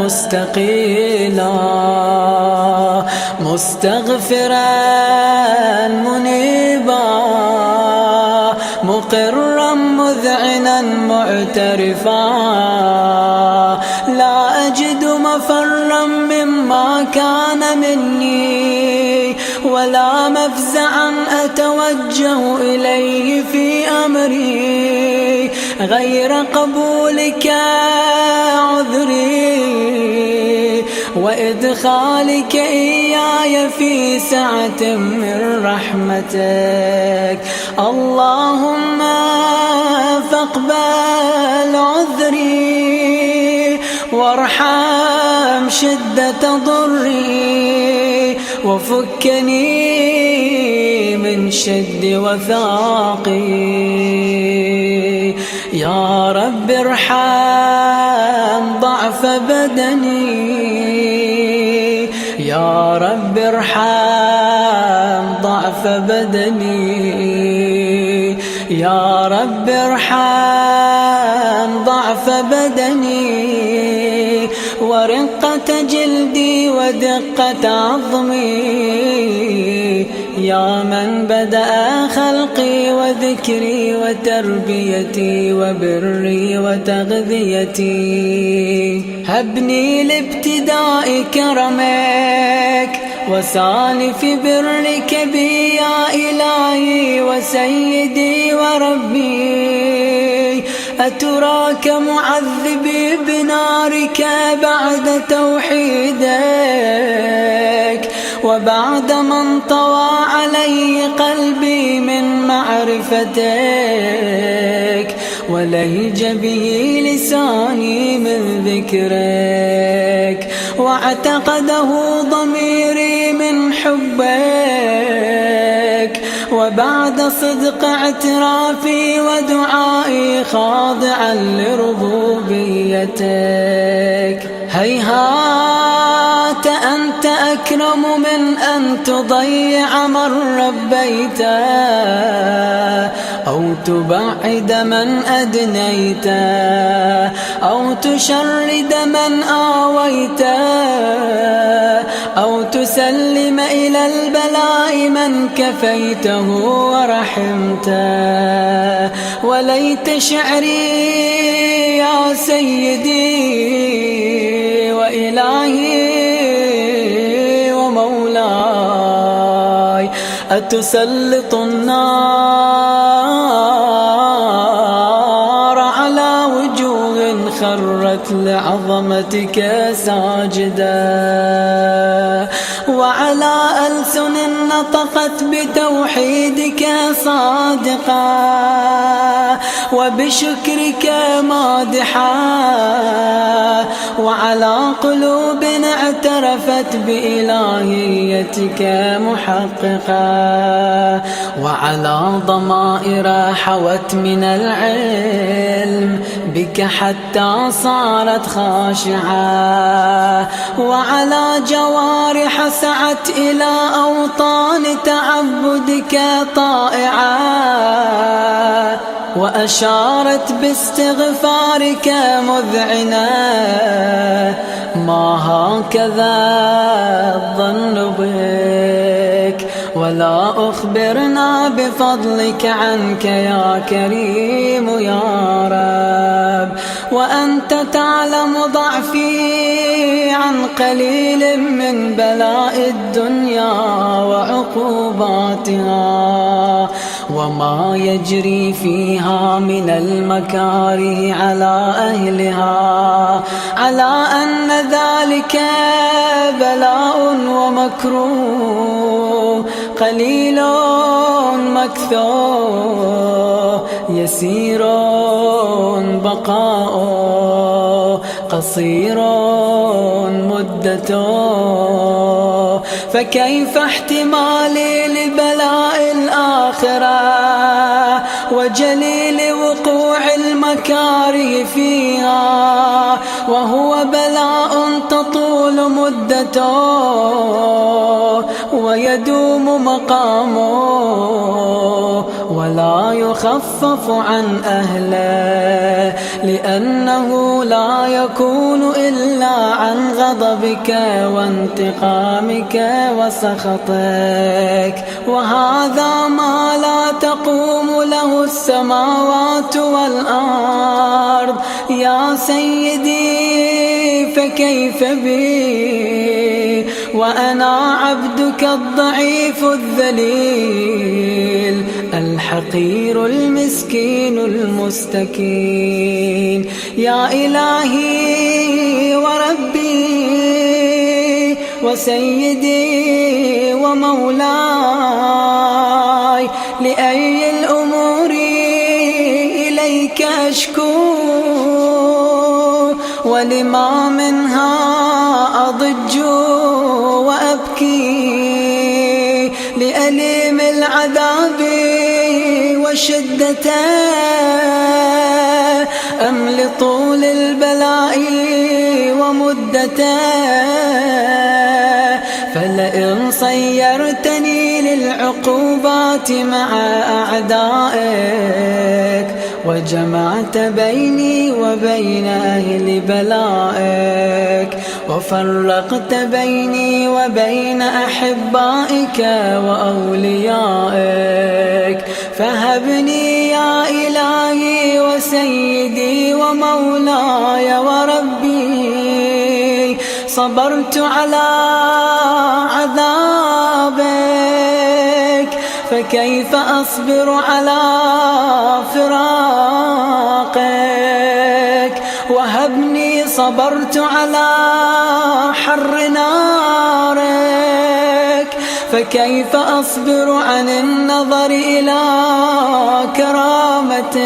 مستقيلا مستغفرا منيبا مقرا مذعنا معترفا لا أجد مفرا مما كان مني ولا مفزعا أتوجه إليه في أمري غير قبولك عذري وإدخالك إياي في سعة من رحمتك. اللهم فاقبل عذري وارحم شدة ضري وفكني من شد وثاقي. يا رب ارحم ضعف بدني يا رب ارحم ضعف بدني يا رب ارحم ضعف بدني ورقة جلدي ودقة عظمي. يا من بدأ خلقي وذكري وتربيتي وبري وتغذيتي هبني لابتداء كرمك وسالف برك بي يا إلهي وسيدي وربي. أتراك معذبي بنارك بعد توحيدك وبعد من طوى علي قلبي من معرفتك ولهج به لساني من ذكرك واعتقده ضميري من حبك وبعد صدق اعترافي ودعائي خاضعا لربوبيتك. هيهات أنت أكرم من أن تضيع من ربيته أو تبعد من أدنيته أو تشرد من آويته أو تسلم إلى البلاء من كفيته ورحمته. وليت شعري يا سيدي وإلهي ومولاي أتسلط النار على وجوه خرت لعظمتك ساجدا وعلى ألسن نطقت بتوحيدك صادقا وبشكرك مادحا وعلى قلوب اعترفت بإلهيتك محققا وعلى ضمائر حوت من العلم بك حتى صارت خاشعة وعلى جوارح سعت إلى أوطان تعبدك طائعة وأشارت باستغفارك مذعنة. ما هكذا الظن بك ولا أخبرنا بفضلك عنك يا كريم يا رب وأنت تعلم ضعفي عن قليل من بلاء الدنيا وعقوباتها وما يجري فيها من المكاره على أهلها على أن ذلك بلاء ومكروه قليل مكثور يسير بقاؤه قصير مدته. فكيف احتمالي لبلاء الآخرة وجليل وقوع المكاره فيها وهو بلاء تطول مدته ويدوم مقامه ولا يخفف عن أهله، لأنه لا يكون إلا عن غضبك وانتقامك وسخطك، وهذا ما لا تقوم له السماوات والأرض. يا سيدي فكيف بي وأنا عبدك الضعيف الذليل الحقير المسكين المستكين. يا إلهي وربي وسيدي ومولاي، لأي الأمور إليك أشكو ولما منها أضج وأبكي، لأليم العذاب وشدته أم لطول البلاء ومدته؟ فلئن صيرتني للعقوبات مع أعدائك وجمعت بيني وبين أهل بلائك وفرقت بيني وبين أحبائك وأوليائك، فهبني يا إلهي وسيدي ومولاي وربي، صبرت على عذابك فكيف أصبر على فراقك؟ وهبني صبرت على حر نارك فكيف أصبر عن النظر إلى كرامتك؟